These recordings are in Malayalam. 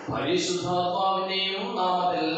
പരിശുദ്ധാത്മാവിന്റെയും നാമത്തിൽ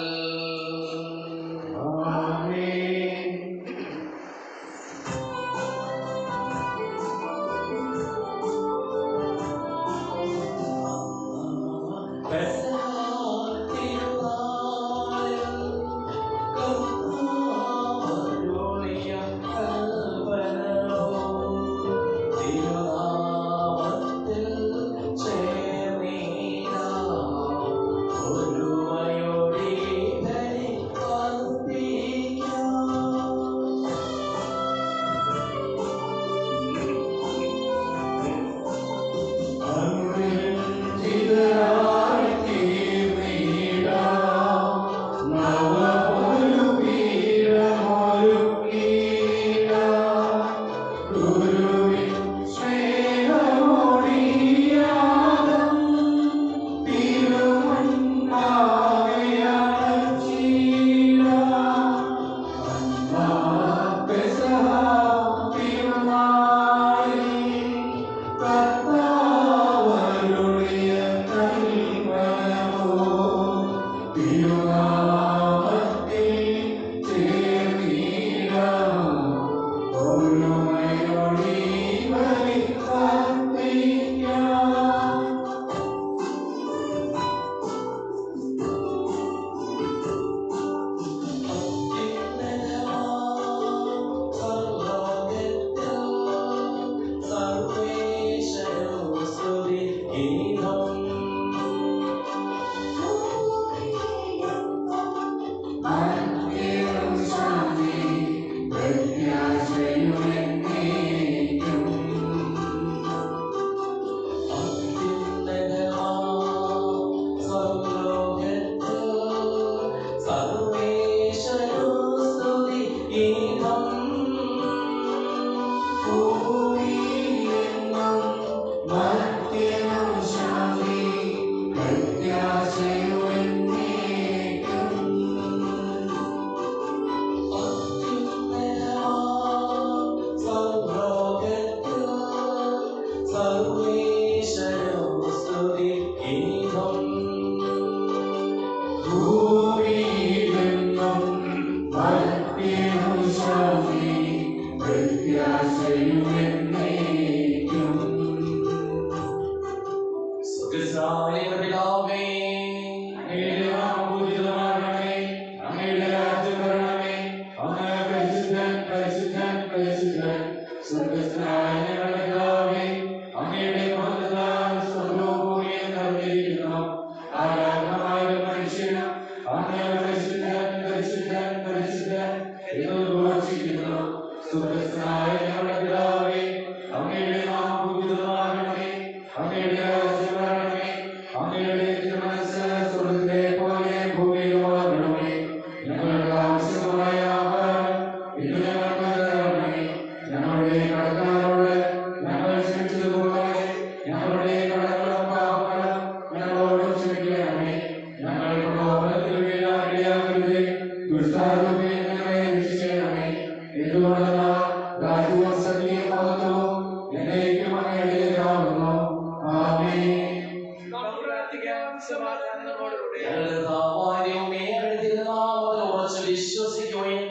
വിശ്വസിക്കുകയും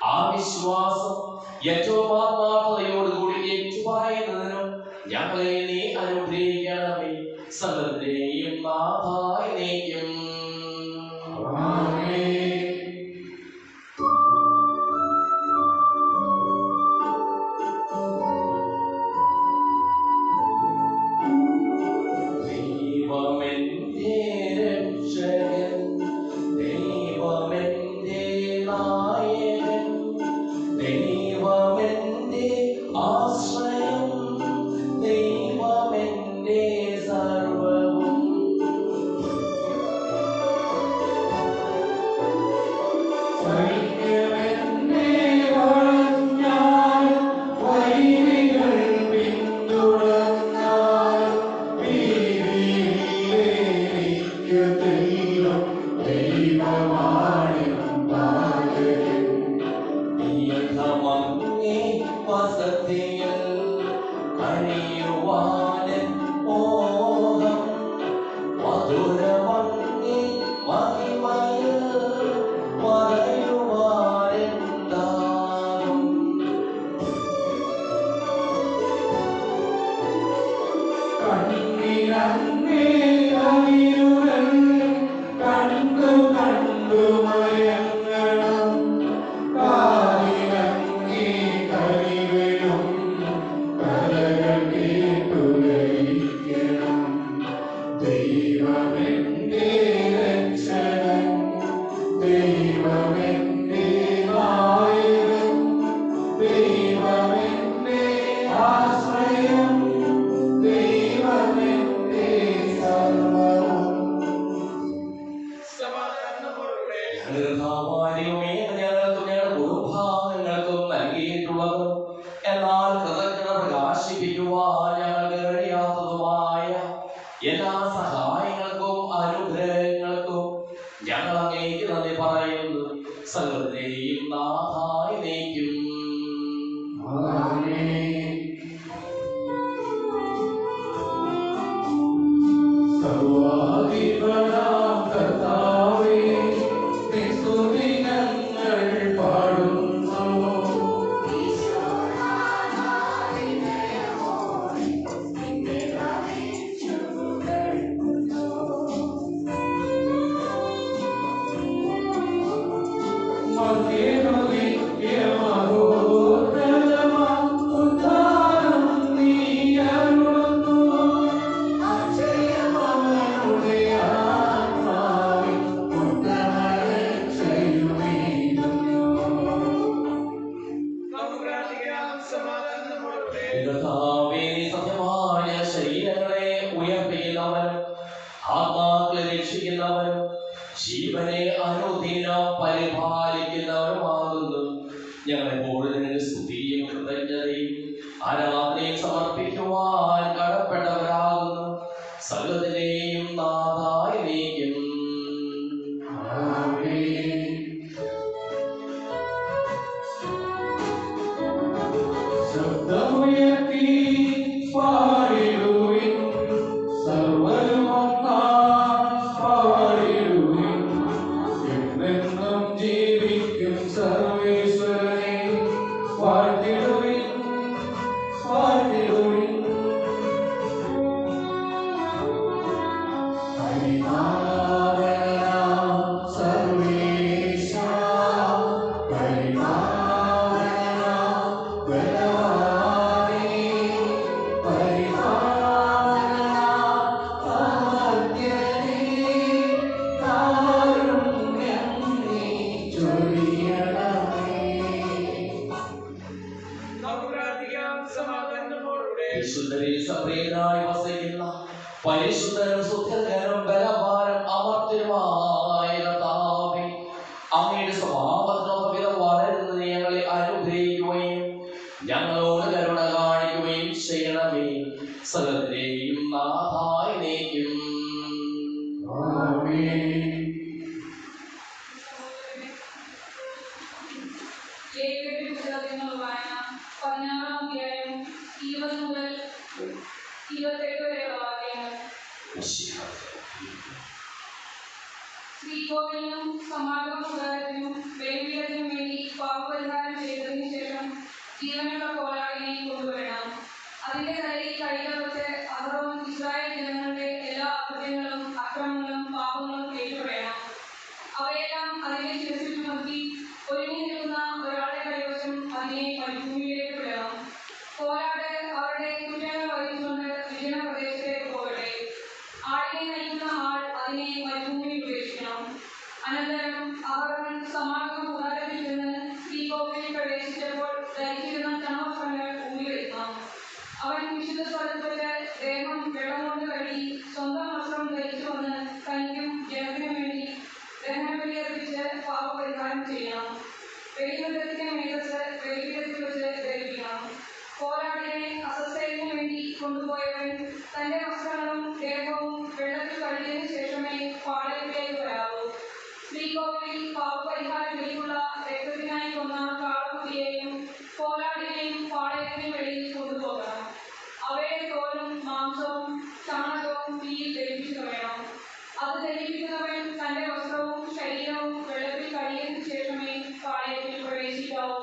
ആ വിശ്വാസം ഏറ്റവും ആത്മാർത്ഥതയോടുകൂടി ഏറ്റുപറയുന്നതിനും ഞങ്ങളെ നീ അനുഗ്രഹിക്കണമേ. സകലത്തിന്റെയും നാഥായിലേക്കും നശിപ്പിക്കുവാൻ ഞങ്ങൾക്ക് കഴിയാത്തതുമായ എല്ലാ സഹായങ്ങൾക്കും അനുഗ്രഹങ്ങൾക്കും ഞങ്ങൾ അങ്ങേക്ക് നന്ദി പറയുന്നു. സകലതിനെയും നാഥായി നയിക്കും. സത്യമായ ശരീരങ്ങളെ ഉയർപ്പിക്കുന്നവനും ആത്മാക്കളെ രക്ഷിക്കുന്നവനും ജീവനെ അനുദിനം പരിപാലിക്കുന്നവനുമാകുന്നു. ഞങ്ങളെപ്പോഴും നിനക്ക് സ്തുതിയും കൃതജ്ഞതയും ആരാധനയും സമർപ്പിക്കുവാൻ കടപ്പെട്ടവരാകുന്നു. സകലതിനെയും നാഥായി നയിക്കും. ശബ്ദമുയർത്തി പാടിടുവിൻ, സർവ്വരും ഒന്നായി പാടിടുവിൻ. എന്നെന്നും ജീവിക്കും സർവേശ്വരനെ വാഴ്ത്തിടുവിൻ, വാഴ്ത്തിടുവിൻ. പരിപാവനാം സർവേശ, പരിപാവനാം ബലവാനേ, പരിപാവനാം അമർത്യനേ, കാരുണ്യം നീ ചൊരിയണമേ. വിശുദ്ധരിൽ സപ്രിയനായി വസിക്കുന്ന പരിശുദ്ധനും സുഖകരനും ബലവാനും അമർത്യനുമായ കർത്താവേ, അങ്ങയുടെ സ്വഭാവത്തിനൊത്തവിധം വളരുന്നത് ഞങ്ങളെ അനുഗ്രഹിക്കുകയും ഞങ്ങളോട് കരുണ കാണിക്കുകയും ചെയ്യണമേ. സകലതിനെയും നാഥായി നയിക്കും. ശ്രീകോവിലിനും സമാഗമകൂടാരത്തിനും ബലിപീഠത്തിനും വേണ്ടി പാപപരിഹാരം ചെയ്തതിനു ശേഷം ജീവനുള്ള കോലാടിനെ കൊണ്ടുവരണം. അതിന്റെ തലയിൽ കൈകൾ വെച്ച് അഹറോൻ ഇസ്രായേൽ ജനങ്ങളുടെ എല്ലാ അകൃത്യങ്ങളും അക്രമങ്ങളും പാപങ്ങളും ഏറ്റുപറയണം. അവയെല്ലാം അതിനെ ശിരസിൽ ചുമത്തി ഒരുങ്ങി നിൽക്കുന്ന ഒരാളുടെ കൈവശം അതിനെ മരുഭൂമിയിലേക്ക് വിടണം. കോലാട് അവരുടെ കുറ്റങ്ങൾ വഹിച്ചുകൊണ്ട് വിജന പ്രദേശത്തേക്ക് പോകട്ടെ. ആടിനെ നയിക്കുന്ന ആൾ അതിനെ മരുഭൂമിയിൽ ഉപേക്ഷിക്കണം. അനന്തരം അഹറോൻ സമാഗമകൂടാരത്തിൽ നിന്ന് ശ്രീകോവിലിൽ പ്രവേശിച്ചപ്പോൾ ധരിച്ചിരുന്ന ചണവസ്ത്രങ്ങൾ ഊരിവെക്കണം. അവൻ വിശുദ്ധ സ്ഥലത്ത് വെച്ച് ദേഹം വെള്ളം കൊണ്ട് കഴുകി സ്വന്തം വസ്ത്രം ധരിച്ചു വന്ന് തനിക്കും ജനത്തിനും വേണ്ടി ദഹനബലി അർപ്പിച്ച് പാപപരിഹാരം ചെയ്യണം. ബലിപീഠത്തിന്റെ മേധസ്സ് ബലിപീഠത്തിൽ വെച്ച് ധരിപ്പിക്കണം. കോലാടിനെ അസ്വസ്ഥതയ്ക്ക് വേണ്ടി കൊണ്ടുപോയവൻ തന്റെ വസ്ത്രങ്ങളും ദേഹവും വെള്ളത്തിൽ കഴുകിയതിനു ശേഷമേ പാളയത്തിലേക്ക് വരാവൂ. ശ്രീകോവിലിൽ പാപപരിഹാര ബലിക്കുള്ള രക്തത്തിനായി കൊന്ന കാളക്കുട്ടിയെയും കോലാടിനെയും പാളയത്തിന് വെളിയിൽ കൊണ്ടുപോകണം. അവയുടെ തോലും മാംസവും ചാണകവും തീയിൽ ദഹിപ്പിച്ചു കളയണം. അത് ദഹിപ്പിക്കുന്നവൻ തന്റെ വസ്ത്രവും ശരീരവും വെള്ളത്തിൽ കഴുകിയതിനു ശേഷമേ പാളയത്തിൽ പ്രവേശിക്കാവൂ.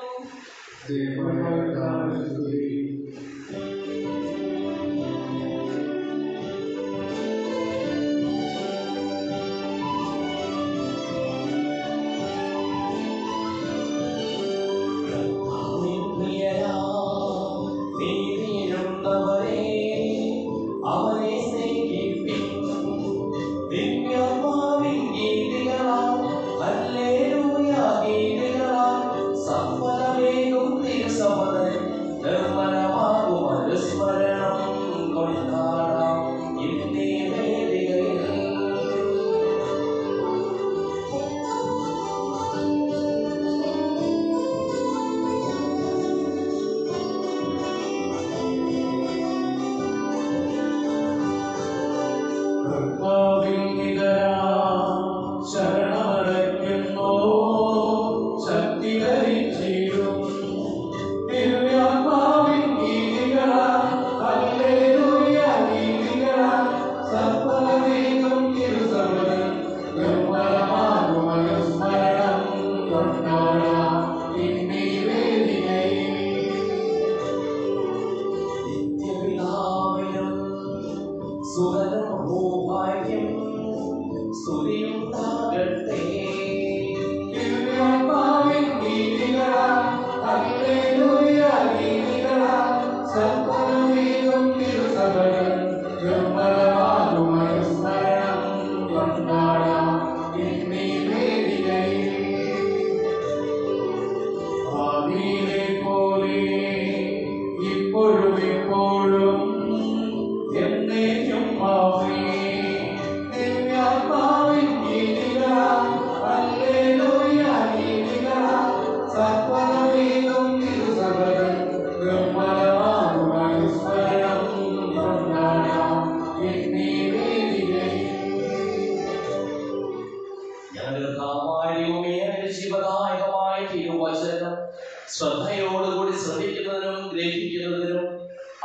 ശ്രദ്ധയോടുകൂടി ശ്രദ്ധിക്കുന്നതിനും ഗ്രഹിക്കുന്നതിനും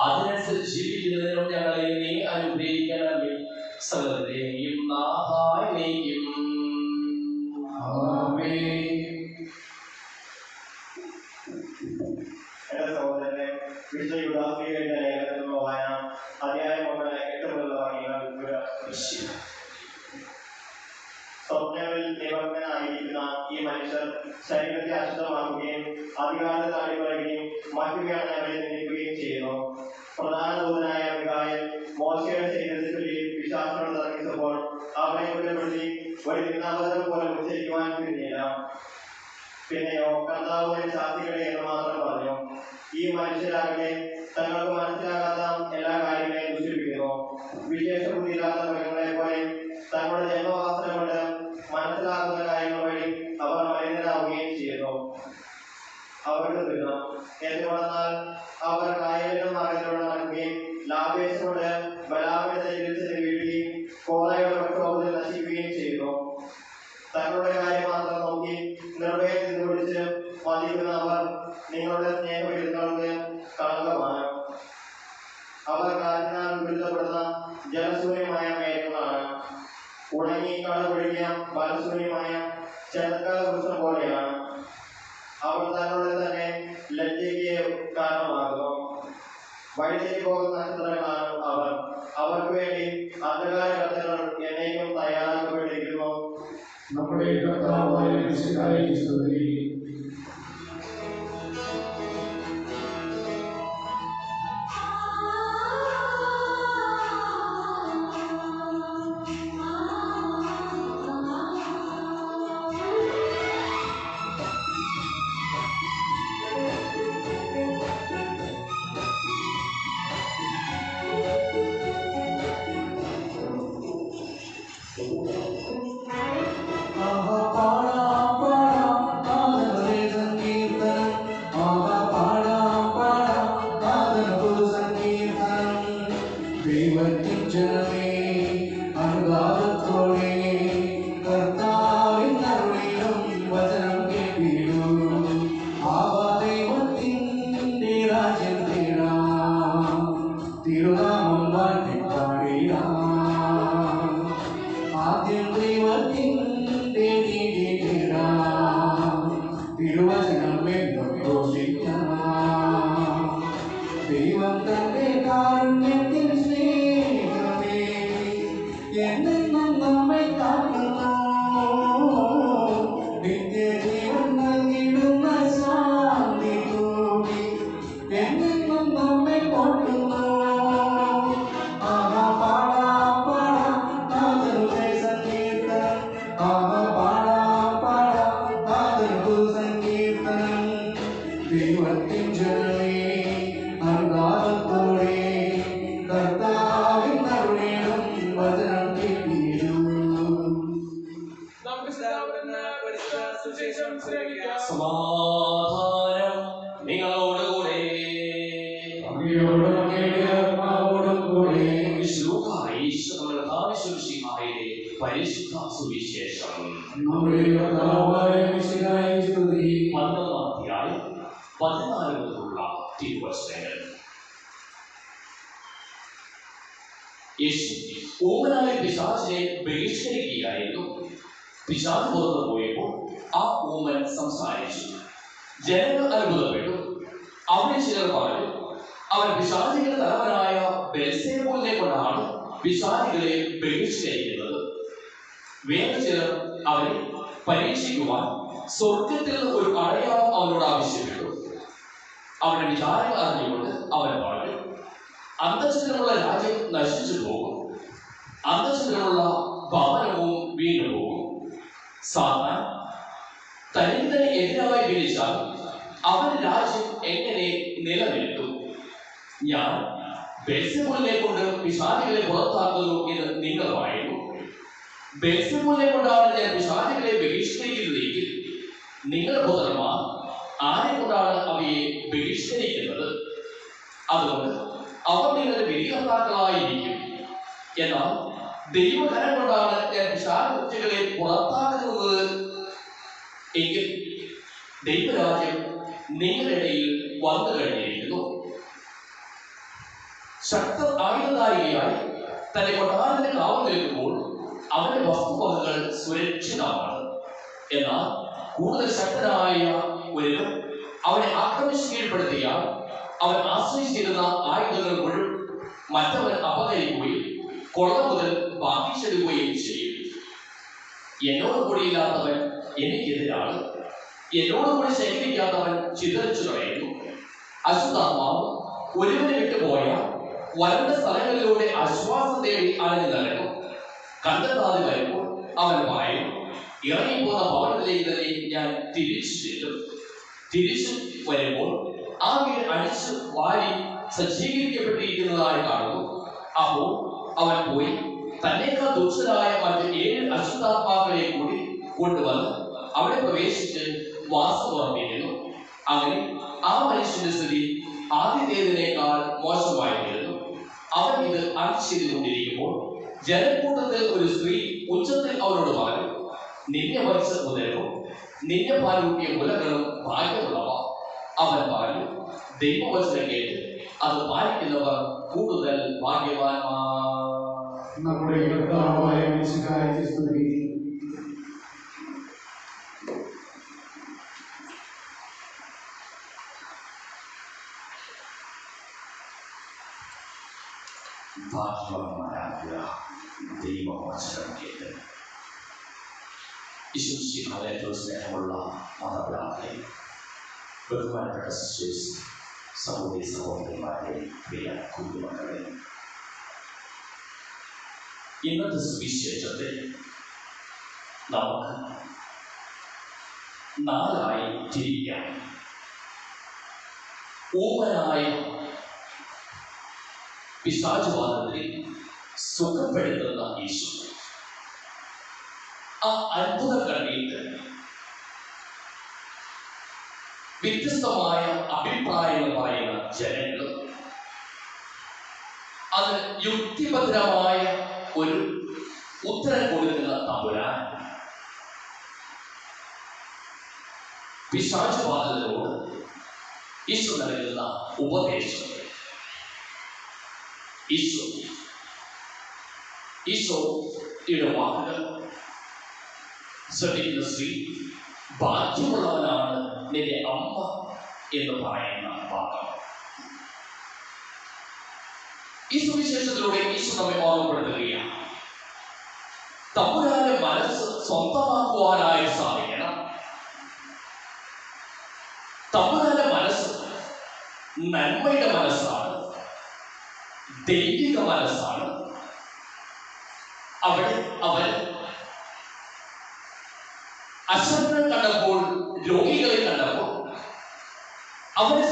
അതിനനുസരിച്ച് ജീവിക്കുന്നതിനും ഞങ്ങളെ നീ അനുഗ്രഹിക്കണമേ. സകലത്തെയും നാഥായിലേക്കും. എന്റെ സഹോദരനെ വിശുദ്ധ യൂദാസിയുടെ ലേഖനത്തിലുള്ള വായന അധ്യായം 1 8 വാക്യങ്ങൾ. സ്വപ്നങ്ങളിൽ നിമഗ്നനായിരിക്കുന്ന ഈ മനുഷ്യർ ശരീരത്തെ അശുദ്ധമാക്കുകയും അധികാരത്തെ താടിപ്പറയുകയും മറ്റു വ്യാഴങ്ങളെ നിന്ദിക്കുകയും ചെയ്യുന്നു. പ്രധാന ദൂതനായ മിഖായേൽ മോശയുടെ ശരീരത്തെ ചൊല്ലി പിശാചിനോട് തർക്കിച്ചപ്പോൾ അവനെ കുറ്റപ്പെടുത്തി ഒരു നിന്ദാപതനം പോലെ ഉച്ചരിക്കുവാൻ കഴിഞ്ഞില്ല. പിന്നെയോ കർത്താവ് ഒരു ശാസ്ത്രികളെ എന്ന് മാത്രം പറഞ്ഞു. ഈ മനുഷ്യരാകട്ടെ തങ്ങൾക്ക് മനസ്സിലാകാത്ത എല്ലാ കാര്യങ്ങളെയും ദുഷിപ്പിക്കുന്നു. വിശേഷ ബുദ്ധിയില്ലാത്ത മൃഗങ്ങളെ പോലെ തങ്ങളുടെ ജന്മവാസന കൊണ്ട് മനസ്സിലാക്കുന്ന കാര്യങ്ങൾ വഴി അവർ മലിനരാകുകയും ചെയ്യുന്നു. അവർക്ക് തിരണം എന്തുകൊണ്ടെന്നാൽ അവർ കായലിനും മകനിലൂടെ നടക്കുകയും ലാഭേശം കൊണ്ട് ബലാമിന്റെ ജീവിതത്തിൽ വീഴുകയും കോറയുടെ പ്രക്ഷോഭത്തിൽ നശിക്കുകയും ചെയ്യുന്നു. തങ്ങളുടെ കാര്യം മാത്രം നോക്കി നിർഭയത്തിൽ പിടിച്ച് മതിക്കുന്ന അവർ നിങ്ങളുടെ സ്നേഹവിരുദ്ധങ്ങൾക്ക് കളങ്കമാണ്. അവർ കാറ്റിനാൽ വിരുദ്ധപ്പെടുന്ന ജലശൂന്യമായ മേഘങ്ങളാണ്. ഉണങ്ങി കളപൊഴിഞ്ഞ ബലശൂന്യമായ ശരത്കാല വൃക്ഷം പോലെയാണ്. അവർ തങ്ങളുടെ തന്നെ ലജ്ജയ്ക്ക് കാരണമാകുന്നു. വഴിതെറ്റി പോകുന്ന നക്ഷത്രങ്ങളാണ് അവർ. അവർക്ക് വേണ്ടി അന്ധകാര കത്തുകൾ എന്നേക്കും തയ്യാറാക്കപ്പെട്ടിരിക്കുന്നു. നമ്മുടെ കർത്താവായ മിശിഹായെ സ്തുതി. പരിശുദ്ധ സുവിശേഷം 14 മുതലുള്ള തിരുവചനങ്ങൾ. യേശു ഊമനായ പിശാചിനെ ബഹിഷ്കരിക്കുകയായിരുന്നു. പിശാച് പുറത്തു പോയപ്പോൾ ആ ഊമൻ സംസാരിച്ചു. ജനങ്ങൾ അത്ഭുതപ്പെട്ടു. അവിടെ ചിലർ പറഞ്ഞു, അവൻ പിശാചികളുടെ തലവനായ ബെൽസെബൂലിനെ കൊണ്ടാണ് പിശാചികളെ ബഹിഷ്കരിക്കുന്നത്. വേറെ ചിലർ അവനെ പരീക്ഷിക്കുവാൻ സ്വർഗത്തിൽ ഒരു അടയാളം അവനോട് ആവശ്യപ്പെട്ടു. അവന്റെ വിചാരങ്ങൾ അറിഞ്ഞുകൊണ്ട് അവൻ പറഞ്ഞു, അന്തഃഛിദ്രമുള്ള രാജ്യം നശിച്ചു പോകും, അന്തഃഛിദ്രമുള്ള ഭവനവും വീണു പോകും. സാത്താൻ തനിക്ക് എതിരായി വിളിച്ചാൽ അവൻ രാജ്യം എങ്ങനെ നിലനിൽക്കും? ഞാൻ ബെൽസെബൂലിനെ കൊണ്ട് പിശാചുകളെ പുറത്താക്കുന്നു എന്ന് നിങ്ങൾ പറയുന്നു. ബെൽസെബൂലിനെ കൊണ്ടാണ് ഞാൻ പിശാചുകളെ ബഹിഷ്കരിക്കുന്നതെങ്കിൽ നിങ്ങളുടെ പുത്രന്മാർ ആരെ കൊണ്ടാണ് അവയെ ബഹിഷ്കരിക്കുന്നത്? അതുകൊണ്ട് അവർ നിങ്ങളുടെ വിധികർത്താക്കളായിരിക്കും. എന്നാൽ ദൈവകരം കൊണ്ടാണ് ഞാൻ പിശാചുകളെ പുറത്താക്കുന്നത് എങ്കിൽ ദൈവരാജ്യം നിങ്ങളുടെ ഇടയിൽ വന്നു കഴിഞ്ഞിരിക്കുന്നു. ശക്തർ ആയുധധാരികയായി തന്റെ കൊട്ടാരത്തിന് കാവൽ നിൽക്കുമ്പോൾ അവന്റെ വസ്തുവകകൾ സുരക്ഷിതമാണ്. എന്നാൽ കൂടുതൽ ശക്തനായ ഒരുവൻ അവനെ ആക്രമിച്ച് കീഴ്പ്പെടുത്തിയാൽ അവൻ ആശ്രയിച്ചിരുന്ന ആയുധങ്ങൾ മുഴുവൻ മറ്റവൻ അപഹരിക്കുകയും കൊള്ള മുതൽ ബാധിച്ചെടുക്കുകയും ചെയ്യും. എന്നോട് കൂടിയില്ലാത്തവൻ എനിക്കെതിരാണ്, എന്നോട് കൂടി ശേഖരിക്കാത്തവൻ ചിതറിച്ചു കളയുന്നു. അശുദ്ധാത്മാവ് ഒരുവനെ വിട്ടുപോയാൽ വരണ്ട സ്ഥലങ്ങളിലൂടെ ആശ്വാസം തേടി അലഞ്ഞു നടക്കും. കണ്ടെത്താതെ വരുമ്പോൾ അവൻ പറയും, ഇറങ്ങിപ്പോന്ന ഭവനത്തിലേക്ക് തന്നെ ഞാൻ തിരിച്ചു ചെല്ലും. തിരിച്ചു വരുമ്പോൾ ആ വീട് അടിച്ചു വാരി സജ്ജീകരിക്കപ്പെട്ടിരിക്കുന്നതായി കാണുന്നു. അപ്പോൾ അവൻ പോയി തന്നേക്കാൾ ദുഷ്ടരായ മറ്റ് 7 അശുദ്ധാത്മാക്കളെ കൂടി കൊണ്ടുവന്ന് അവിടെ പ്രവേശിച്ച് വാസം ഉറപ്പിക്കുന്നു. അങ്ങനെ ആ മനുഷ്യന്റെ സ്ഥിതി ആദ്യത്തേതിനേക്കാൾ മോശമായിരുന്നു. അവൻ ഇത് അടിച്ചെയ്തുകൊണ്ടിരിക്കുമ്പോൾ ജനക്കൂട്ടത്തിൽ ഒരു സ്ത്രീ ഉച്ചത്തിൽ അവരോട് പറഞ്ഞു, നിന്നെ വരിച്ച മുതലും നിന്നെ പാലൂട്ടിയ മുലകളും ഭാഗ്യമുള്ളവ. അവൻ പറഞ്ഞു, ദൈവവചനം കേട്ട് അത് പാലിക്കുന്നവർ കൂടുതൽ ഭാഗ്യവാന്മാർ. നമ്മുടെ കർത്താവായ മിശിഹായ്ക്ക് സ്തുതി. ഭാഗ്യവാന്മാരായ ദൈവവചനം കേട്ട് ഈശോമിശിഹായെ സ്നേഹമുള്ള മാതാപിതാക്കളെ, ബഹുമാനപ്പെട്ട സിസ്റ്റേഴ്സ്, സഹോദരി സഹോദരന്മാരെ, പ്രിയ കുഞ്ഞുമക്കളെ, ഇന്നത്തെ സുവിശേഷത്തെ നമുക്ക് 4 തിരിക്കാം. ഊമനായ പിശാചുബാധയെ സുഖപ്പെടുത്തുന്ന യേശു. ആ അത്ഭുതം കണ്ടിട്ട് വ്യത്യസ്തമായ അഭിപ്രായങ്ങൾ പറയുന്ന ജനങ്ങൾ അത് യുക്തിഭദ്രമായ ഒരു ഉത്തരം കൊടുക്കുന്ന തമ്പുരാൻ പിശാചുബാധയോട് ഈശോ നൽകുന്ന ഉപദേശം. ഈശോയുടെ വാക്കുകൾ ശ്രദ്ധിക്കുന്ന സ്ത്രീ, ഭാഗ്യമുള്ളവനാണ് നിന്റെ അമ്മ എന്ന് പറയുന്ന വാക്ക്. ഈ സുവിശേഷത്തിലൂടെ ഈശോ നമ്മെ ഓർമ്മപ്പെടുത്തുകയാണ്, തമ്പുരാന്റെ മനസ്സ് സ്വന്തമാക്കുവാനായി സാധിക്കണം. തമ്പുരാന്റെ മനസ്സ് നന്മയുടെ മനസ്സാണ്, ദൈവിക മനസ്സാണ്. അവിടെ അവൻ അശരണരെ കണ്ടപ്പോൾ, രോഗികളെ കണ്ടപ്പോൾ അവരെ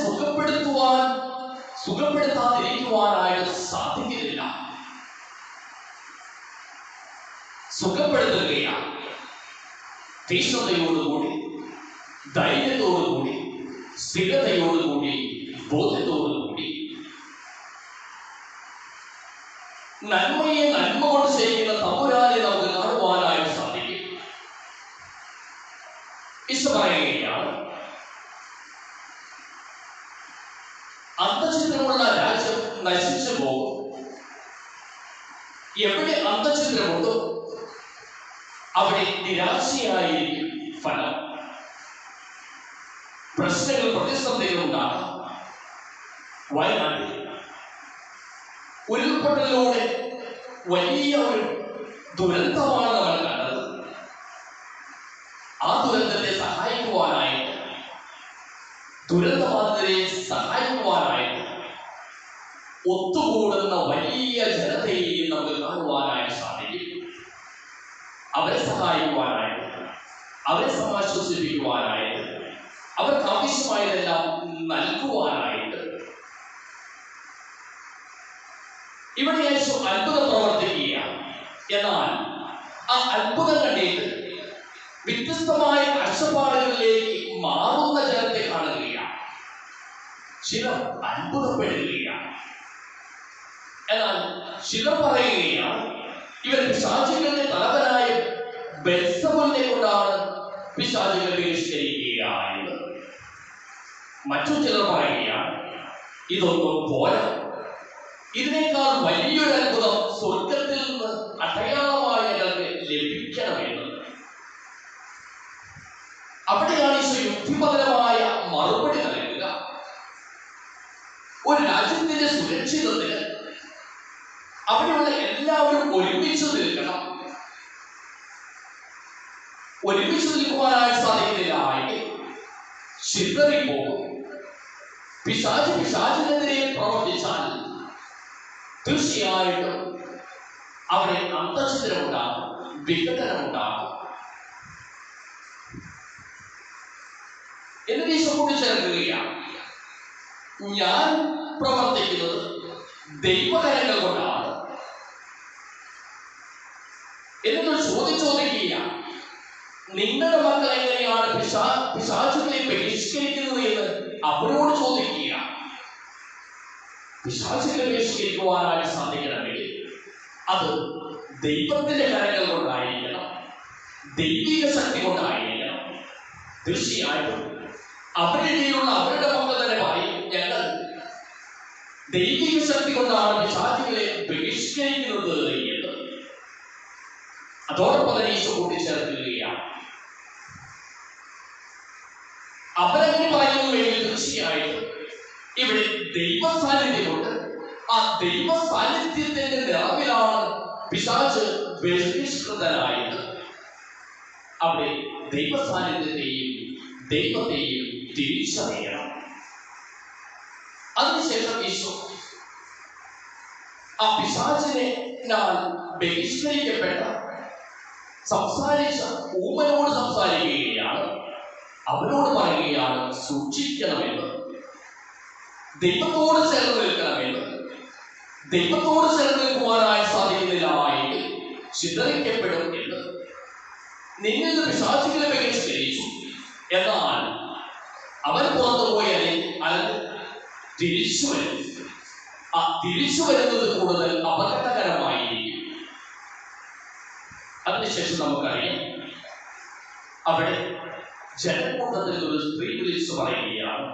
സുഖപ്പെടുത്താതിരിക്കുവാനായിട്ട് സാധിക്കുന്നില്ല. സുഖപ്പെടുത്തുകയാണ്. തീഷ്ണതയോടുകൂടി, ധൈര്യത്തോടുകൂടി, സ്ഥിരതയോടുകൂടി, ബോധ്യത്തോടുകൂടി നന്മയെ നന്മ കൊണ്ട് ചെയ്യുന്ന തമ്പുരാനെ നമുക്ക് കാണുവാനായിട്ട് സാധിക്കും. ഈശോ പറയുകയാണ്, അന്തഃഛിദ്രമുള്ള രാജ്യം നശിച്ചു പോകും. എവിടെ അന്തഃഛിദ്രമുണ്ടോ അവിടെ നിരാശയായിരിക്കും ഫലം. പ്രശ്നങ്ങൾ, പ്രതിസന്ധികൾ ഉണ്ടാകാം. വയനാട്ടിൽ ഉരുൾപൊട്ടലിലൂടെ വലിയ ഒരു ദുരന്തമാണ് നമ്മൾ കണ്ടത്. ആ ദുരന്തത്തെ സഹായിക്കുവാനായിട്ട്, ദുരന്തബാധിതരെ സഹായിക്കുവാനായിട്ട് ഒത്തുകൂടുന്ന വലിയ ജനതയെയും നമുക്ക് കാണുവാനായി സാധിക്കും. അവരെ സഹായിക്കുവാനായിട്ട്, അവരെ സമാശ്വസിപ്പിക്കുവാനായിട്ട്, അവർക്ക് ആവശ്യമായതെല്ലാം നൽകുവാനായിട്ട് ഇവിടെ യേശു അത്ഭുതം പ്രവർത്തിക്കുകയാണ്. എന്നാൽ ആ അത്ഭുതം കണ്ടിട്ട് വ്യത്യസ്തമായ കാഴ്ചപ്പാടുകളിലേക്ക് മാറുന്ന ജനത്തെ കാണുകയാണ്. ചിലർ അത്ഭുതപ്പെടുകയാണ്. എന്നാൽ ചിലർ പറയുകയാണ് ഇവർ പിശാചുകളുടെ തലവനായ ബെൽസബൂലിനെ കൊണ്ടാണ് പിശാചുകളെ ബഹിഷ്കരിക്കുക എന്ന്. മറ്റു ചിലർ പറയുകയാണ് ഇതൊന്നും പോരാ, ഇതിനേക്കാൾ വലിയൊരു അത്ഭുതം സ്വർഗത്തിൽ നിന്ന് അടയാളമായി ഞങ്ങൾക്ക് ലഭിക്കണമെന്ന്. അവിടെയാണ് ഈശോ യുക്തിപരമായ മറുപടി നൽകുക. ഒരു രാജ്യത്തിന്റെ സുരക്ഷിതത്തിന് അവിടെയുള്ള എല്ലാവരും ഒരുമിച്ച് നിൽക്കണം. ഒരുമിച്ച് നിൽക്കുവാനായി സാധിക്കുന്നില്ല എങ്കിൽ ചിതറിപ്പോകും. പിശാചിനെതിരെ പ്രവർത്തിച്ചാൽ തീർച്ചയായിട്ടും അവിടെ അന്തർഛിദ്രമുണ്ടാകും, വിഘടനമുണ്ടാകും. എന്നിട്ട് ഈശോ കൂട്ടിച്ചേർക്കുകയാണ്, ഞാൻ പ്രവർത്തിക്കുന്നത് ദൈവകരങ്ങൾ കൊണ്ടാണ്. എന്നൊരു ചോദ്യം ചോദിക്കുകയാണ്, നിങ്ങളുടെ മക്കൾ എങ്ങനെയാണ് പിശാചുകളെ ബഹിഷ്കരിക്കുന്നത് എന്ന് അവരോട് ചോദിക്കുകയാണ്. പിശാചുകളെ ബഹിഷ്കരിക്കുവാനായി സാധിക്കണമെങ്കിൽ അത് ദൈവത്തിന്റെ കരങ്ങൾ കൊണ്ടായിരിക്കണം, ദൈവിക ശക്തി കൊണ്ടായിരിക്കണം. തീർച്ചയായിട്ടും അവരിലുള്ള അവരുടെ മക്കൾ തന്നെ പറയും, ഞങ്ങൾ ദൈവിക ശക്തി കൊണ്ടാണ് പിശാചുകളെ ബഹിഷ്കരിക്കുന്നത് എന്ന്. അതോടൊപ്പം തന്നെ ഈശോ കൂട്ടിച്ചേർക്കുകയാണ്, അവരങ്ങനെ പറയുന്നുവെങ്കിൽ തീർച്ചയായിട്ടും ഇവിടെ ദൈവ സാന്നിധ്യമുണ്ട്. ആ ദൈവ സാന്നിധ്യത്തിന്റെ നിറവിലാണ് പിശാച് ബഹിഷ്കൃതനായത്. അവിടെ ദൈവ സാന്നിധ്യത്തെയും ദൈവത്തെയും തിരിച്ചറിയണം. അതിനുശേഷം ഈശോ ആ പിശാചിനാൽ ബഹിഷ്കരിക്കപ്പെട്ട സംസാരിച്ച ഊമനോട് സംസാരിക്കുകയാണ്. അവനോട് പറയുകയാണ് സൂക്ഷിക്കണമെന്ന്, ദൈവത്തോട് ചേർന്ന് നിൽക്കണമെന്ന്. ദൈവത്തോട് ചേർന്ന് നിൽക്കുവാനായി സാധിക്കുന്നില്ല എങ്കിൽ ചിതറിക്കപ്പെടും എന്ന്. നിന്നിൽ നിന്ന് പിശാചുകളെ ബഹിഷ്കരിച്ചു, എന്നാൽ അവൻ പുറത്തുപോയി അല്ലെങ്കിൽ തിരിച്ചു വരും. ആ തിരിച്ചു വരുന്നത് കൂടുതൽ അപകടകരമായിരിക്കും. അതിനുശേഷം നമുക്കറിയാം, അവിടെ ജനക്കൂട്ടത്തിൽ ഒരു സ്ത്രീ വിളിച്ചു പറയുകയാണ്,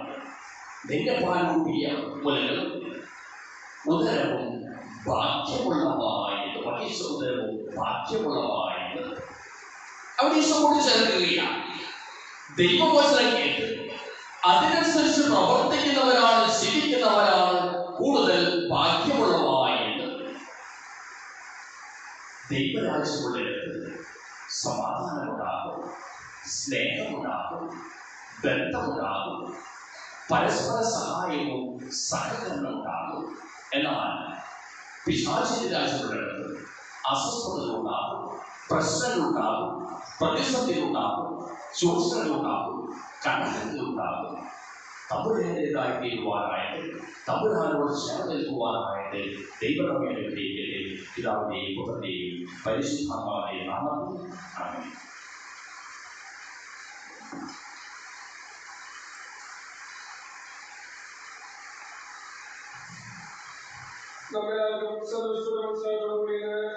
നിന്റെ പാലൂട്ടിയ മുലകളും ഉദരവും ഭാഗ്യമുള്ളവായത്, ഉദരവും ഭാഗ്യമുള്ളവായത്. അവിടെ ഈശോ കൂടി ചേർക്കുകയാണ്, ദൈവവചനം കേട്ട് അതിനനുസരിച്ച് പ്രവർത്തിക്കുന്നവരാണ്, ജീവിക്കുന്നവരാണ് കൂടുതൽ ഭാഗ്യമുള്ളവായത്. ദൈവരാജ്യമുള്ളിടത്ത് സമാധാനമുണ്ടാകും, സ്നേഹമുണ്ടാകും, ബന്ധമുണ്ടാകും, പരസ്പര സഹായവും സഹകരണമുണ്ടാകും. എന്നാൽ പിശാചിന്റെ രാജ്യമുള്ളിടത്ത് അസ്വസ്ഥതകളുണ്ടാകും, പ്രശ്നങ്ങളുണ്ടാകും, പ്രതിസന്ധികളുണ്ടാകും, ചൂഷണങ്ങളുണ്ടാകും, കടങ്ങളുണ്ടാകും. തമ്പുരാന്റേതായി തീരുവാനായിട്ട്, തമ്പുരാനോട് ചേർന്ന് നിൽക്കുവാനായിട്ട് ദൈവം നമ്മെ അനുഗ്രഹിക്കട്ടെ. പിതാവിന്റെയും പുത്രന്റെയും പരിശുദ്ധാത്മാവിന്റെയും നാമത്തിൽ ആമേൻ. നമ്മളെല്ലാവരും സന്തോഷത്തോടും സഹോദരത്തോടും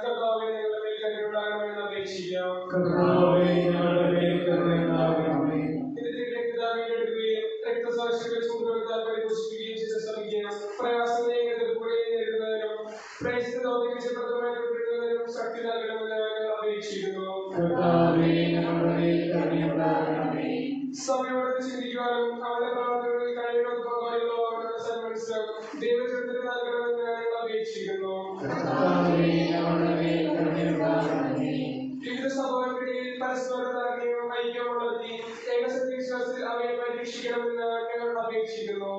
കർത്താവേ ഞങ്ങളുടെ മേൽ കരുണയുണ്ടാകണമെന്ന് അപേക്ഷിക്കാം. കർത്താവേ ഞങ്ങളുടെ മേൽ കരുണയുണ്ടാകണമേ. ഇതിന്റെ പിതാവിന്റെ അടുക്കുകയും രക്തസാക്ഷികളെ ചൂടുവെടുത്താൽ പരിപോഷിപ്പിക്കുകയും ചെയ്ത ശ്രമിക്കണം. പ്രയാസങ്ങളെ എതിർക്കുകയും നേരിടുന്നതിനും പ്രേക്ഷിത ദൗത്യപ്പെടുന്നതിനും ശക്തി നൽകണമെന്ന് ഞങ്ങൾ അപേക്ഷിക്കുന്നു. കർത്താവേ ഞങ്ങളുടെ മേൽ കരുണയുണ്ടാകണമേ. സമയോടെ ചിന്തിക്കുവാനും അവരുടെ പ്രവർത്തനങ്ങളിൽ കഴിയുന്നത് പങ്കാളികളാകാനുള്ള സന്മനസ്സും ദൈവചരിത്രത്തിൽ നൽകണമെന്ന് ഞങ്ങൾ അപേക്ഷിക്കുന്നു. കർത്താവേ ഞങ്ങളുടെ മേൽ കരുണയുണ്ടാകണമേ. വിവിധ സഭകൾക്കിടയിൽ പരസ്പര ധാരണയും ഐക്യവും വളർത്തി ഏകസത്യവിശ്വാസത്തിൽ അവയെ രക്ഷിക്കണമെന്ന് ഞങ്ങൾ അപേക്ഷിക്കുന്നു.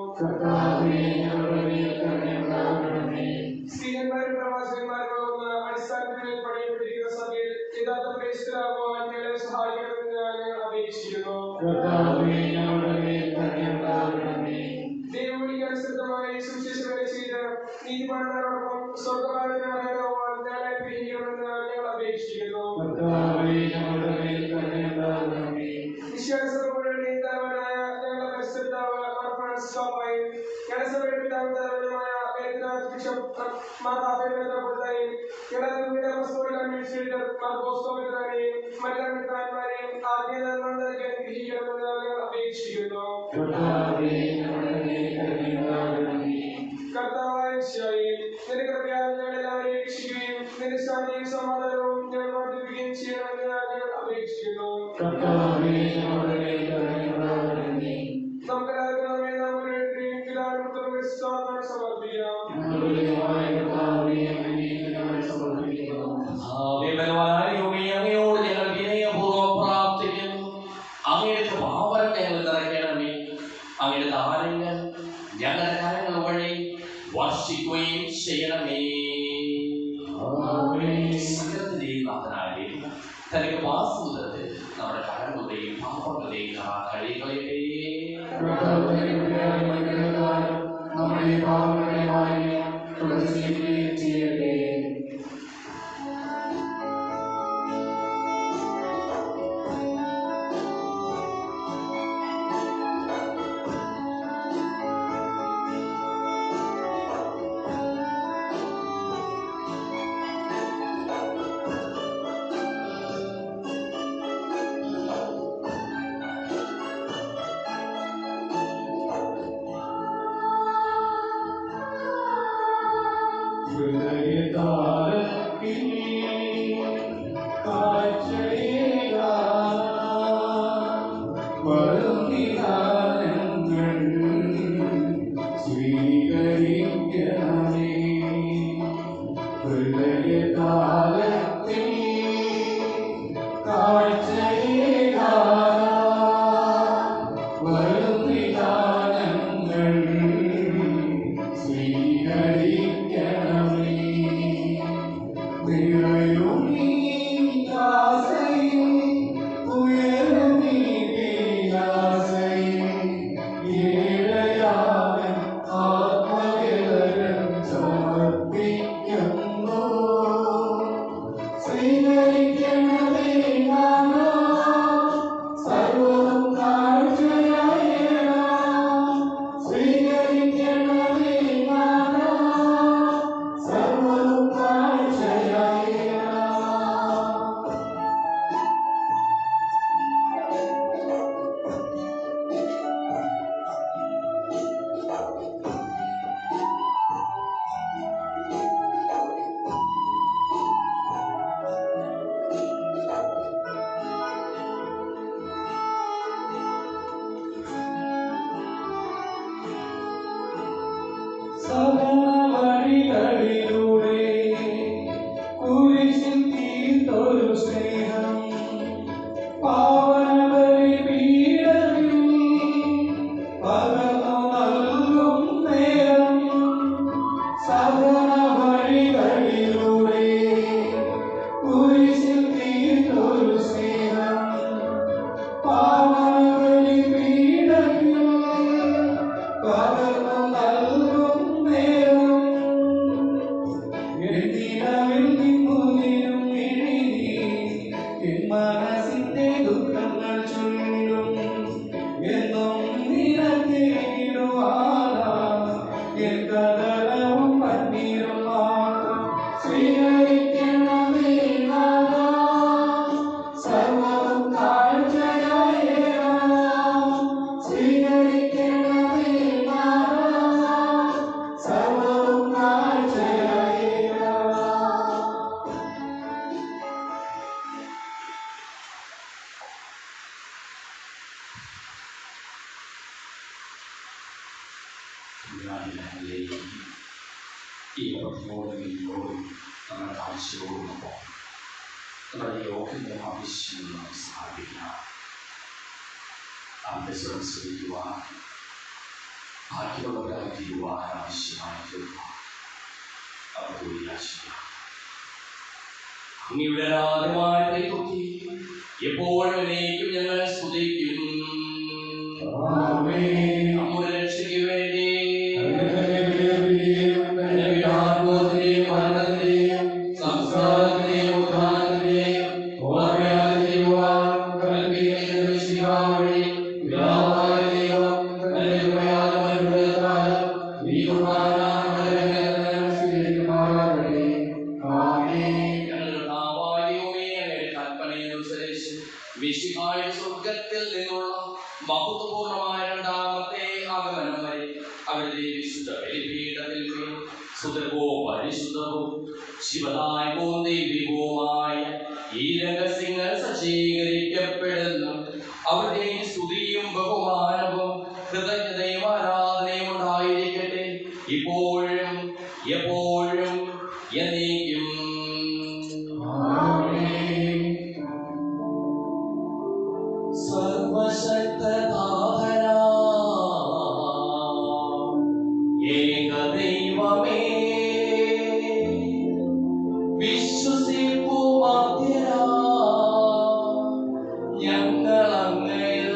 സ്ത്രീയന്മാരും പ്രവാചകന്മാരുമാകുന്ന അടിസ്ഥാനത്തിൽ പണിയപ്പെട്ടിരിക്കുന്ന സഭയിൽ യഥാർത്ഥ പ്രേക്ഷിതരാകുവാൻ ഞങ്ങളെ സഹായിക്കണമെന്ന് ഞങ്ങൾ അപേക്ഷിക്കുന്നു. ദൈവവിളിക്ക് അനുസൃതമായി സുവിശേഷം ചെയ്ത് നീതിമാന്മാരോടൊപ്പം സ്വർഗ്ഗഭാരതത്തിന് അർഹരാകുവാൻ ഞങ്ങളെ ഗ്രഹിക്കണമെന്ന് ഞങ്ങൾ അപേക്ഷിക്കുന്നു. വിശ്വാസത്തോടെ തലവനായ ഞങ്ങളുടെ പരിശുദ്ധാവ് മാർ ഫ്രാൻസിസ് പാപ്പായും ഞങ്ങളുടെ പിതാവും തലവനുമായ ബിഷപ്പ് മാർ ആബേലയും ഞങ്ങളുടെ അഡ്മിനിസ്ട്രേറ്റർ മാർ ബോസ്കോ മിത്രാനെയും മറ്റു മിത്രാന്മാരെയും ആദ്യമെന്ന് ഗ്രഹിക്കണമെന്ന് ഞങ്ങൾ അപേക്ഷിക്കുന്നു. കർത്താവായ ഈശോയെ, നിന്റെ കൃപയാൽ ഞങ്ങളെല്ലാവരെയും രക്ഷിക്കുകയും നിന്റെ ശാന്തിയും സമാധാനവും ഞങ്ങൾ വർദ്ധിപ്പിക്കുകയും ചെയ്യണമെന്ന് ഞങ്ങൾ അപേക്ഷിക്കുന്നു. അങ്ങയോട് ഞങ്ങൾ വിനയപൂർവ്വം പ്രാർത്ഥിക്കുന്നു. അങ്ങയുടെ കൃപാവരം ഞങ്ങൾ നിറയ്ക്കണമേ. അങ്ങയുടെ ദാനങ്ങൾ ഞങ്ങളുടെ കരങ്ങൾ വഴി വർഷിക്കുകയും ചെയ്യണമേ. സകലത്തിന്റെയും നാഥനായ തനിക്ക് വാസുദത്തിൽ നമ്മുടെ കരങ്ങളുടെയും പാപങ്ങളുടെയും കഴികളെ അവന്റെ സ്വരം ശ്രമിക്കുവാൻ ഭാഗ്യമുള്ളവരായി തീരുവാൻ ആവശ്യമായി തീർന്നു. അവരുടെ ആശയം അങ്ങയുടെ ആദ്യമായ കൈകൊട്ടി എപ്പോഴും എന്നേക്കും ഞങ്ങൾ സ്തുതിക്കും. നമ്മുടെ രക്ഷയ്ക്ക് വേണ്ടി സംസ്കാരത്തിന്റെയും ഉദ്ധാനത്തിന്റെയും സ്വർഗത്തിൽ നിന്നുള്ള മഹത്വപൂർണമായ രണ്ടാമത്തെ ആഗമനം വരെ അവരുടെ വിശുദ്ധ ബലിപീഠത്തിൽ സുതർവോ പരിശുദ്ധവും ശിവദായകവും ദൈവികവുമായ ഈ രഹസ്യങ്ങൾ സജ്ജീകരിക്കപ്പെടുന്നു. അവരുടെ സ്തുതിയും ബഹുമാനവും കൃതജ്ഞതയും ആരാധനയും ഉണ്ടായിരിക്കട്ടെ ഇപ്പോഴും എപ്പോഴും എന്നേക്കും. സർവശക്തനാഥനാ ഏകദൈവമേ, വിശ്വസിപ്പു മധ്യരാ ഞങ്ങളങ്ങയിൽ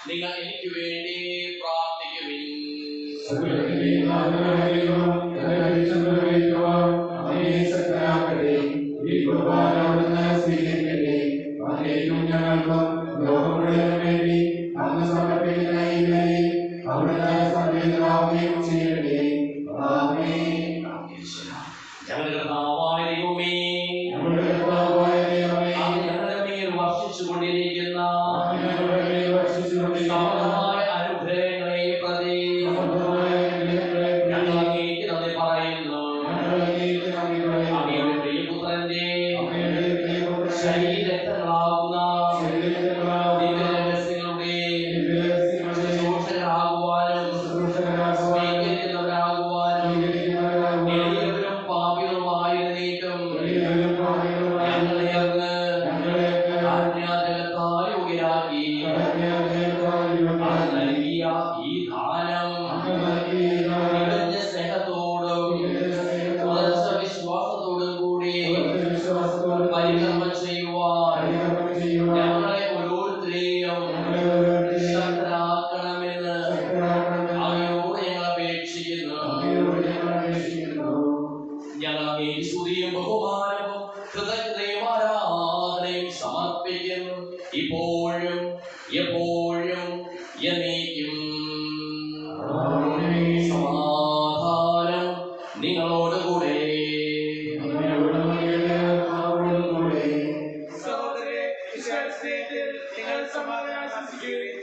നിങ്ങൾ എനിക്ക് വേണ്ടി പ്രാർത്ഥിക്കുവിൻ. ഞങ്ങൾക്കും ലോകം അങ്ങേക്ക് സ്തുതിയും ബഹുമാനവും കൃതജ്ഞതയും ആരാധനയും സമർപ്പിക്കുന്നു ഇപ്പോഴും എപ്പോഴും എന്നേക്കും. സമാധാനം നിങ്ങളോടുകൂടെ. സഹോദരരെ, വിശ്വാസത്തിൽ നിങ്ങൾ സമാധാനം ആശംസിക്കുകയും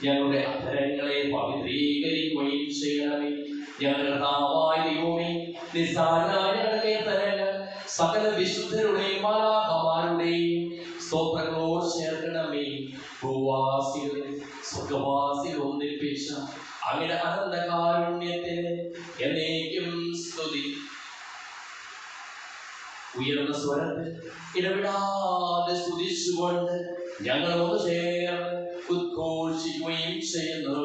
ഞങ്ങളുടെ അധരങ്ങളെ പവിത്രീകരിക്കുകയും ചെയ്യണമേ. ഞങ്ങളുടെ കർത്താവായ ദൈവമേ, നിസ്സാരനായ ഞങ്ങളുടെ തരങ്ങൾ സകല വിശുദ്ധരുടെയും മാലാഖമാരുടെയും സ്തോത്രങ്ങളോട് ചേർക്കണമേ. ഭൂവാസികളെ സ്വർഗവാസികൾ ഒന്നിപ്പിച്ച അങ്ങയുടെ അനന്തകാരുണ്യത്തിന് എന്നേക്കും സ്തുതി. ഉയർന്ന സ്വരത്തിൽ ഇടപെടാതെ സ്തുതിച്ചുകൊണ്ട് ഞങ്ങൾ ഒന്ന് ചേർന്ന് ഉദ്ഘോഷിക്കുകയും ചെയ്യുന്നു.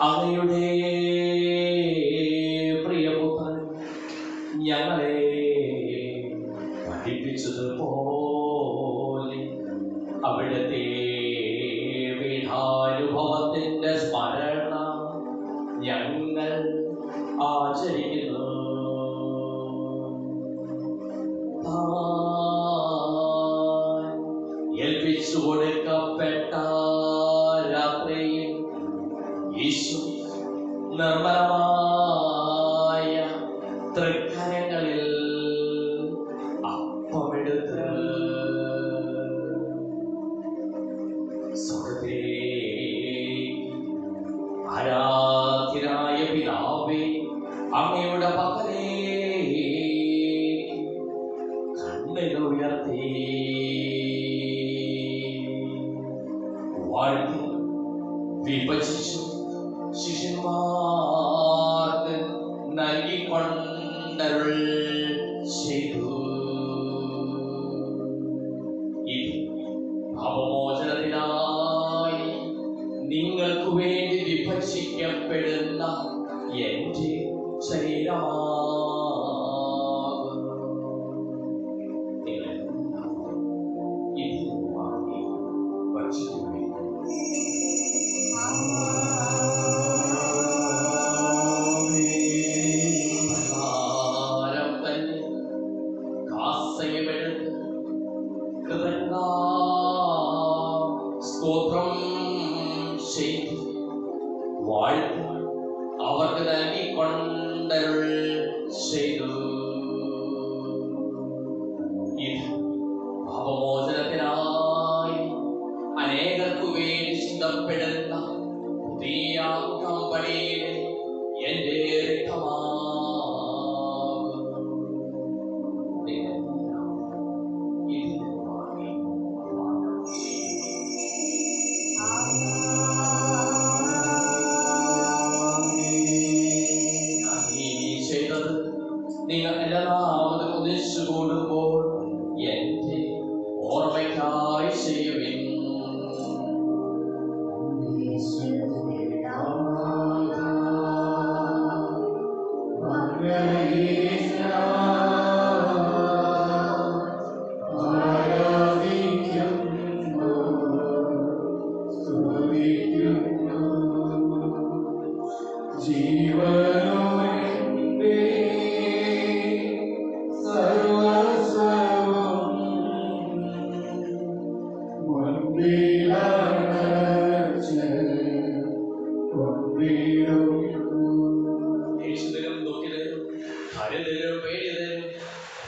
അങ്ങയുടെ പ്രിയപുത്രൻ ഞങ്ങളെ പഠിപ്പിച്ചതുപോലെ അവിടുത്തെ പീഠാനുഭവത്തിന്റെ സ്മരണ ഞങ്ങൾ ആചരിക്കുന്നു. ഏൽപ്പിച്ചു കൊടുക്കപ്പെട്ട രാത്രിയിൽ യേശു നിർമ്മലമായ തൃക്കരങ്ങളിൽ അപ്പമെടുത്ത് ആരാധ്യനായ പിതാവേ, അങ്ങയുടെ പക്കലേ കണ്ണുകൾ ഉയർത്തി വാഴ്ത്തി വിഭജിച്ചു ശിഷ്യന്മാർക്ക് നൽകിക്കൊണ്ടരുൾ ചെയ്തു. ഇത് പാപമോചനത്തിനായി നിങ്ങൾക്ക് വേണ്ടി വിഭജിക്കപ്പെടുന്ന എന്റെ ശരീരമാകുന്നു. നിങ്ങളെല്ലാവരും ഇതിൽ വാങ്ങി ഭക്ഷിക്കുവിൻ. പ്രകാരം തന്നെ കാസയുമെടുത്ത് സ്തോത്രം ചെയ്തു വാഴ്ത്തി അവർക്ക് നൽകിക്കൊണ്ടരുൾ ചെയ്തു. ഇത് പാപമോചനത്തിനായി അനേകർക്കു വേണ്ടി ചിന്തപ്പെടുന്ന പുതിയ ഉടമ്പടിയിലെ എന്റെ രക്തമാകുന്നു. ഇതിൽ വാങ്ങി ചെയ്തത് നിങ്ങൾ എല്ലാവരും ഒന്നിച്ചു കൂടുമ്പോൾ എന്റെ ഓർമ്മയ്ക്കായി ചെയ്യുവിൻ.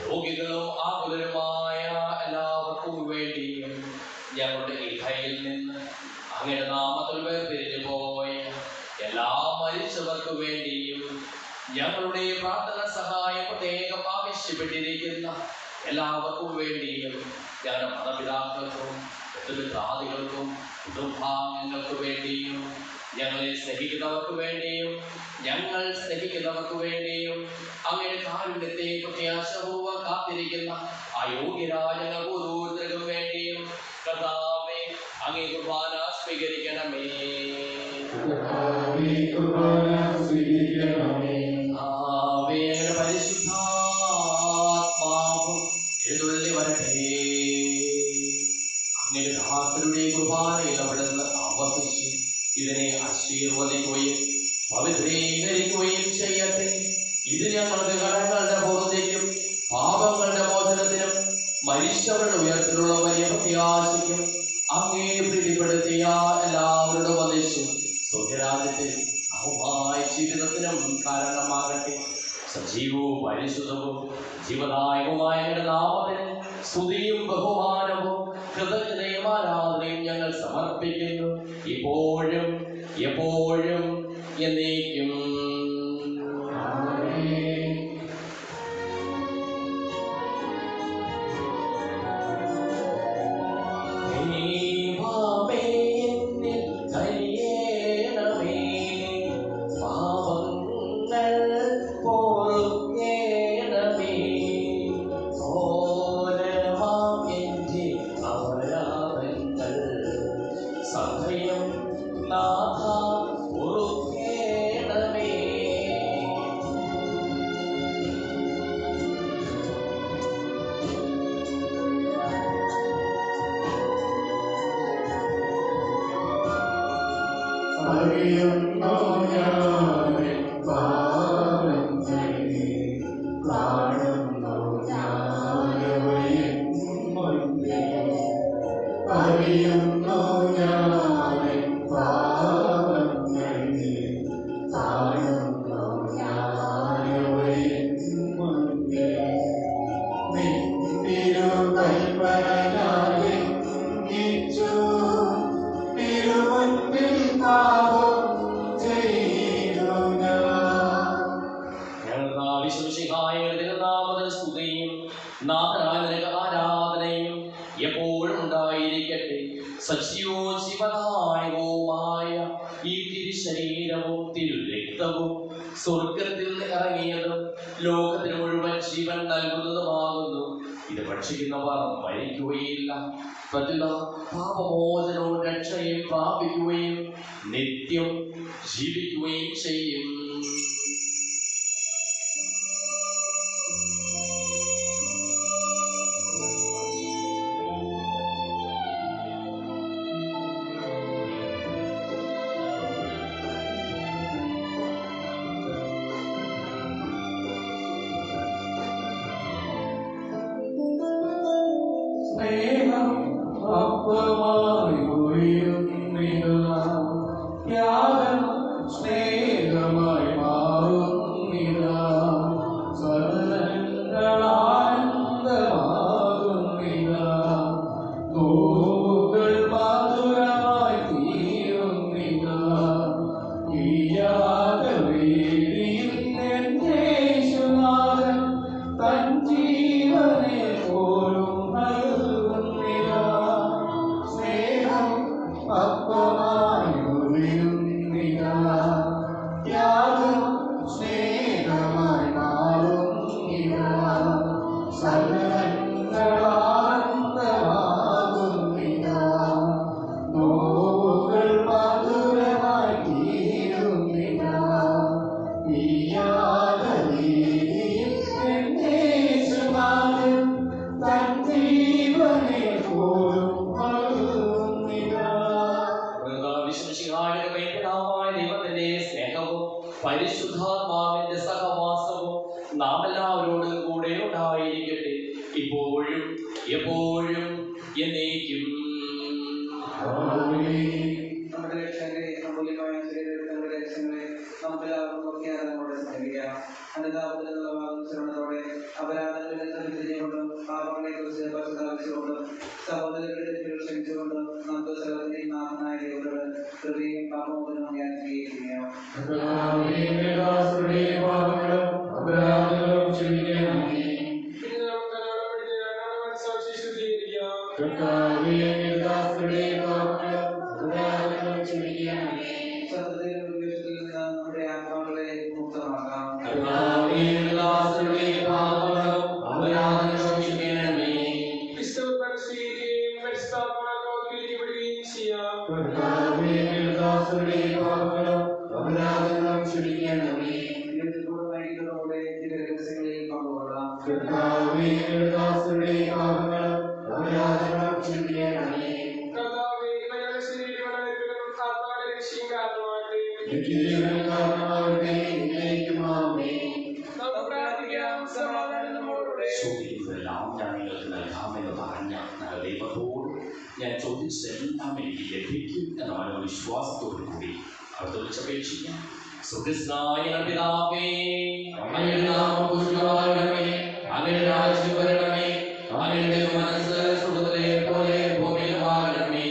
രോഗികളും ആകുലരുമായ എല്ലാവർക്കും വേണ്ടിയും ഞങ്ങളുടെ ഇടയിൽ നിന്ന് അങ്ങയുടെ നാമത്തിൽ വേർപിരിഞ്ഞു പോയ എല്ലാ മരിച്ചവർക്ക് വേണ്ടിയും ഞങ്ങളുടെ പ്രാർത്ഥന സഹായം പ്രത്യേകം ആവശ്യപ്പെട്ടിരിക്കുന്ന എല്ലാവർക്കും വേണ്ടിയും ഞങ്ങളുടെ മാതാപിതാക്കൾക്കും ബന്ധുമിത്രാദികൾക്കും കുടുംബാംഗങ്ങൾക്ക് വേണ്ടിയും ഞങ്ങളെ സ്നേഹിക്കുന്നവർക്ക് വേണ്ടിയും ഞങ്ങൾ സ്നേഹിക്കുന്നവർക്ക് വേണ്ടിയും അങ്ങയുടെ കാരുണ്യത്തെ പ്രത്യാശപൂർവ്വം കാത്തിരിക്കുന്ന അയോഗ്യരായ ഞങ്ങൾ ഓരോരുത്തർക്കും വേണ്ടിയും കർത്താവേ അങ്ങേ കുർബാന സ്വീകരിക്കണമേ. അങ്ങയുടെ പരിശുദ്ധാത്മാവും എഴുന്നള്ളി വരട്ടെ. അങ്ങയുടെ ദാസരുടെ കുർബാനയിൽ അവിടുന്ന് ആവർത്തിച്ച് ഇതിനെ ആശീർവദിക്കുകയും പവിത്രീകരിക്കുകയും ചെയ്യട്ടെ. ഇത് ഞങ്ങളുടെ കടങ്ങളുടെ പുറത്തേക്കും പാപങ്ങളുടെ പരിശുദ്ധവും ജീവദായകവുമായ അങ്ങയുടെ നാമത്തിന് സ്തുതിയും ബഹുമാനവും കൃതജ്ഞതയും ആരാധനയും ഞങ്ങൾ സമർപ്പിക്കുന്നു, ഇപ്പോഴും എപ്പോഴും എന്നേക്കും. സജീവവും ജീവദായകവുമായ ഈ തിരുശരീരവും തിരുരക്തവും സ്വർഗത്തിൽ നിന്ന് ഇറങ്ങിയതും ലോകത്തിന് മുഴുവൻ ജീവൻ നൽകുന്നതുമാകുന്നു. ഇത് ഭക്ഷിക്കുന്നവർ മരിക്കുകയില്ല, പ്രതിത പാപമോചനവും രക്ഷയും പ്രാപിക്കുകയും നിത്യം ജീവിക്കുകയും ചെയ്യും. പരിശുദ്ധാത്മാവിന്റെ സഹവാസവും നാം എല്ലാവരോടും കൂടെ ഉണ്ടായിരിക്കട്ടെ, ഇപ്പോഴും എപ്പോഴും എന്നേക്കും. നമ്മുടെ രക്ഷകരെ അമൂല്യമായ ശരീരങ്ങളുടെ രക്ഷകളെ നമുക്കെല്ലാവർക്കും ഭക്തിയാദരങ്ങളോടെ സ്നേഹിക്കാം. അനുതാപത്തിലുള്ള ശ്രമത്തോടെ അപരാധങ്ങളിൽ നിന്ന് തിരിഞ്ഞുകൊണ്ടും പാപങ്ങളെ കുറിച്ച് പശ്ചാത്തലപ്പിച്ചുകൊണ്ടും സഹോദരരുടെ തെറ്റുകൾ ക്ഷമിച്ചുകൊണ്ടും നമുക്ക് സർവ്വത്തിനെയും നാഥനായ ദൈവത്തോട് കൃപയും പാപമോചനവും യാചിക്കുകയും ചെയ്യാം. നമ്മുടെ ആത്മാക്കളെ മുക്തമാക്കാം. ഞാൻ ചോദിച്ചതെല്ലാം എനിക്ക് ലഭിക്കും എന്ന മനോവിശ്വാസത്തോടു കൂടി അവർ വിളിച്ചപേക്ഷിക്കാം. സുഖസ്നായ പിതാവേ, അങ്ങയുടെ നാമം പൂജിതമാകണമേ, അങ്ങയുടെ രാജ്യം വരണമേ, അങ്ങയുടെ മനസ്സ് സ്വർഗ്ഗത്തിലെ പോലെ ഭൂമിയിലുമാകണമേ.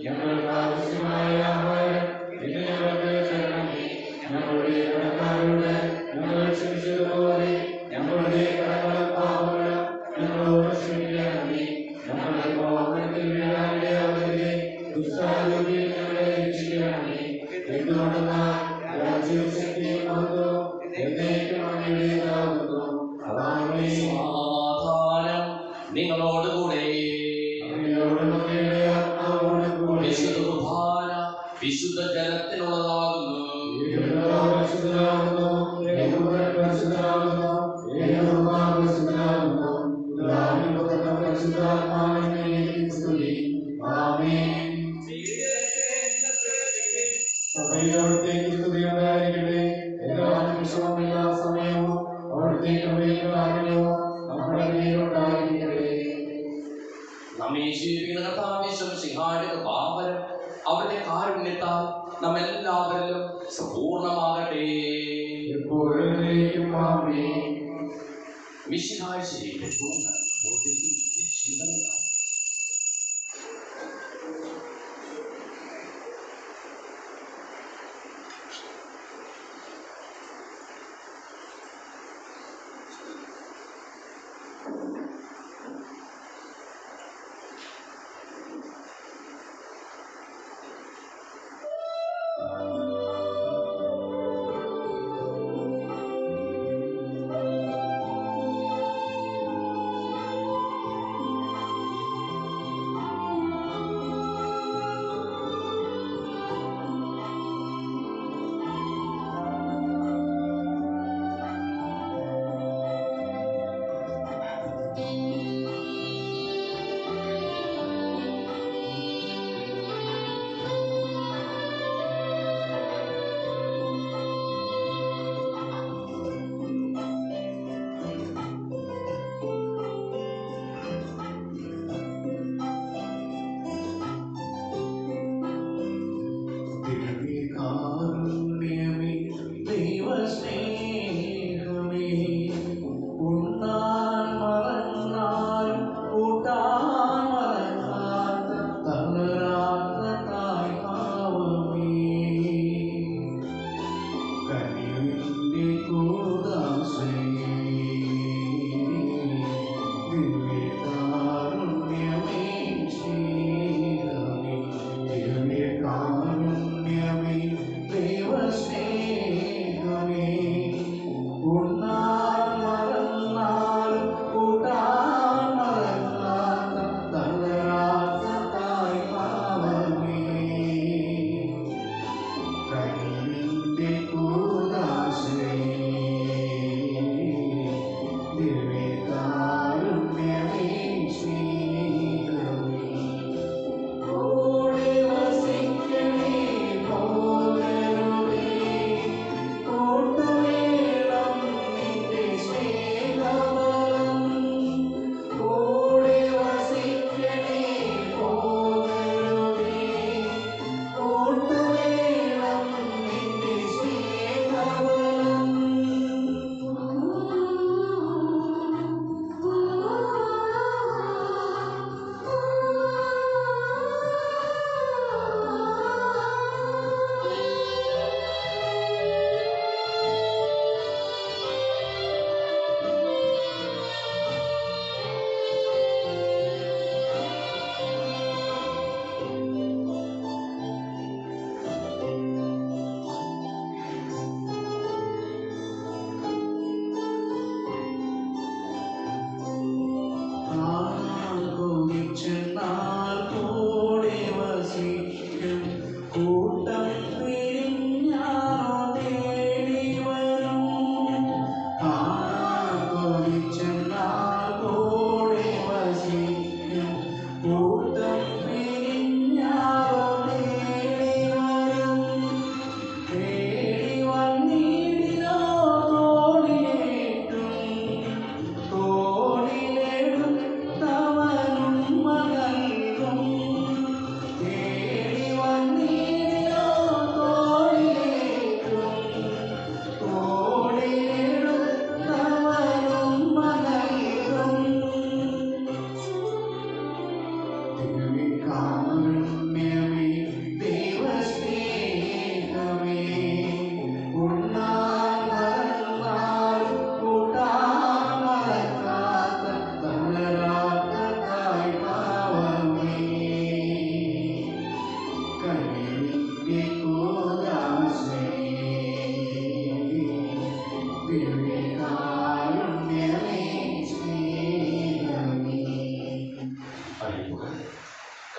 ഞങ്ങൾക്ക് ആവശ്യമായ ആഹാരം ഇന്ന് ഞങ്ങൾക്ക് തരണമേ. ഞങ്ങളുടെ കടക്കാരോട് ഞങ്ങൾ ക്ഷമിച്ചതുപോലെ ഞങ്ങളുടെ കടങ്ങളും പാപങ്ങളും ഞങ്ങളോട് ക്ഷമിക്കണമേ. ഞങ്ങളുടെ പാപത്തിൽ വീഴാനിടയാകരുതേ. ദുഷ്ടാരൂപിയിൽ ഞങ്ങളെ രക്ഷിക്കണമേ. എന്തുകൊണ്ടെന്നാൽ രാജ്യവും ശക്തിയും മഹത്വവും എന്നേക്കും അങ്ങയുടേതാകുന്നു. ആമേൻ. സമാധാനം നിങ്ങളോടുകൂടെ. അങ്ങയോടും അങ്ങയുടെ ആത്മാവോടും കൂടെ. വിശുദ്ധ കുർബാന വിശുദ്ധ ജനത്തിനുള്ളതാകുന്നു. പരിശുദ്ധനാകുന്നു, യഹോവ പരിശുദ്ധനാകുന്നു, യഹോവ പരിശുദ്ധനാകുന്നു. പിതാവിനും പുത്രനും പരിശുദ്ധാത്മാവിനും സ്തുതി. ആമേൻ. സഭയിൽ അവിടുത്തേക്ക് സ്തുതി ഉണ്ടായിരിക്കട്ടെ. എല്ലാ നിമിഷവും എല്ലാ സമയവും അവിടുത്തെ കൃപയും കാരുണ്യവും നമ്മുടെ മേലുണ്ടായിരിക്കട്ടെ. നമ്മെ ജീവിക്കുന്ന കർത്താവിശ്വം സിംഹാന്റെ പാപനം അവരുടെ കാരുണ്യത്താൽ നമ്മെല്ലാവരിലും സമ്പൂർണ്ണമാകട്ടെ. എപ്പോഴും ആമേൻ. മിശിഹായ ശരീരവും ജീവനാണ്.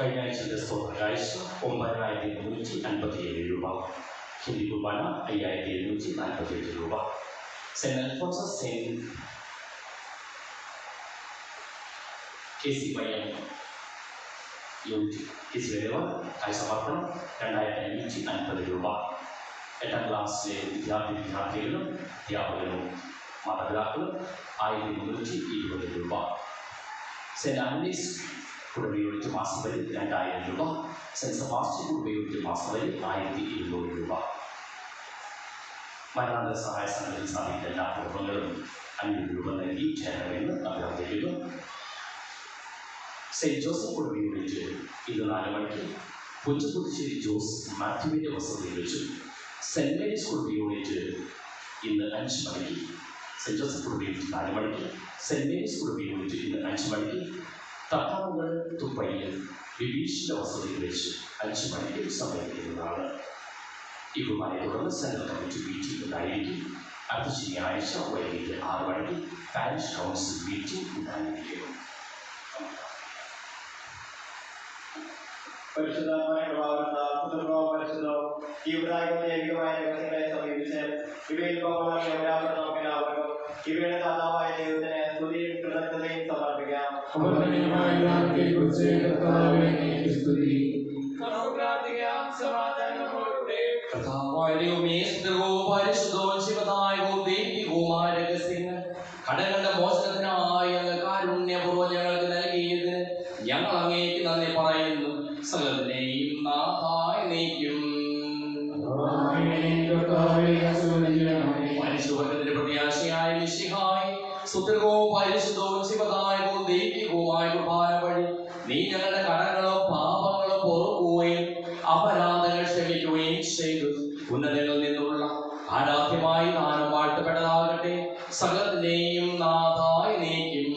കഴിഞ്ഞ ആഴ്ചത്തെ സ്തോത്രകാഴ്ച 9,357 രൂപ. ഹിന്ദി കുർബാന 5,747 രൂപ. Saint Alphonsus saint KCYM unit KCYM കാഴ്ചസമർപ്പണം 2,550 രൂപ. 8ാം ക്ലാസ്സിലെ വിദ്യാർത്ഥികളും അധ്യാപകരും മാതാപിതാക്കളും 1,320 രൂപ. സെന്റ് ആൻഡ്രീസ് കുടുംബ യൂണിറ്റ് മാസവരി 2,000 രൂപ. സെന്റ് സെബാസ്റ്റ്യൻ കുടുംബ യൂണിറ്റ് മാസവരി 1,200 രൂപ. മരണാന്തര സഹായ സംഘത്തിൽ സ്ഥാപിക്കുന്ന എല്ലാ കുടുംബങ്ങളും 500 രൂപ നൽകി ചേരണമെന്ന് അഭ്യർത്ഥിക്കുന്നു. സെന്റ് ജോസഫ് കുടുംബ യൂണിറ്റ് ഇന്ന് 4 മണിക്ക് പുതുശ്ശേരി ജോസ് മാത്യുവിൻ്റെ വസതിയിൽ വെച്ചു. സെന്റ് മേരീസ് കുടുംബ യൂണിറ്റ് ഇന്ന് 5 മണിക്ക്, സെന്റ് ജോസഫ് കുടുംബ യൂണിറ്റ് 4 മണിക്ക്, സെന്റ് മേരീസ് കുടുംബ യൂണിറ്റ് ഇന്ന് 5 മണിക്ക് തട്ടാമുകൾ തുപ്പയിൽ ബിബീഷിൻ്റെ വസതിയിൽ വെച്ച് 5 മണിക്ക് സംഭവിക്കുന്നതാണ്. ഈ കുർബാനയെ തുടർന്ന് സെൻട്രൽ കമ്മിറ്റി മീറ്റിംഗ് ഉണ്ടായിരിക്കും. അടുത്ത ശനിയാഴ്ച വൈകിട്ട് 6 മണിക്ക് പാരിഷ് കൗൺസിൽ മീറ്റിംഗ് ഉണ്ടായിരിക്കും. പരിശുദ്ധമായ പരിശുദ്ധവും ജീവനായകമായ രഹസ്യങ്ങളെ സമീപിച്ച് ഇവയിൽ നമുക്കെല്ലാവർക്കും ഇവയുടെ ദാതാവായ ദൈവത്തിന് സ്തുതിയും കൃതജ്ഞതയും സമർപ്പിക്കാം. കടങ്ങളുടെ മോചനത്തിനായി അങ്ങ് കാരുണ്യപൂർവ്വം ഞങ്ങൾക്ക് നൽകിയതിന് ഞങ്ങൾ അങ്ങേക്ക് നന്ദി പറയുന്നു. സകലത്തിനെയും നാഥായി നീക്കും. മനുഷ്യവർഗത്തിന്റെ പ്രത്യാശയായ മിശിഹായി സുദൃഢവും പരിശുദ്ധവും ശിവദായകവും ദൈവികവുമായ കുർബാന വഴി നീ ഞങ്ങളുടെ കടങ്ങളും പാപങ്ങളും പൊറുക്കുകയും അപരാധങ്ങൾ ക്ഷമിക്കുകയും ചെയ്തു. ഉന്നതങ്ങളിൽ നിന്നുള്ള ആരാധ്യമായി ദാനം വാഴ്ത്തപ്പെട്ടതാകട്ടെ. സകലത്തിനെയും നാഥായി നീക്കും.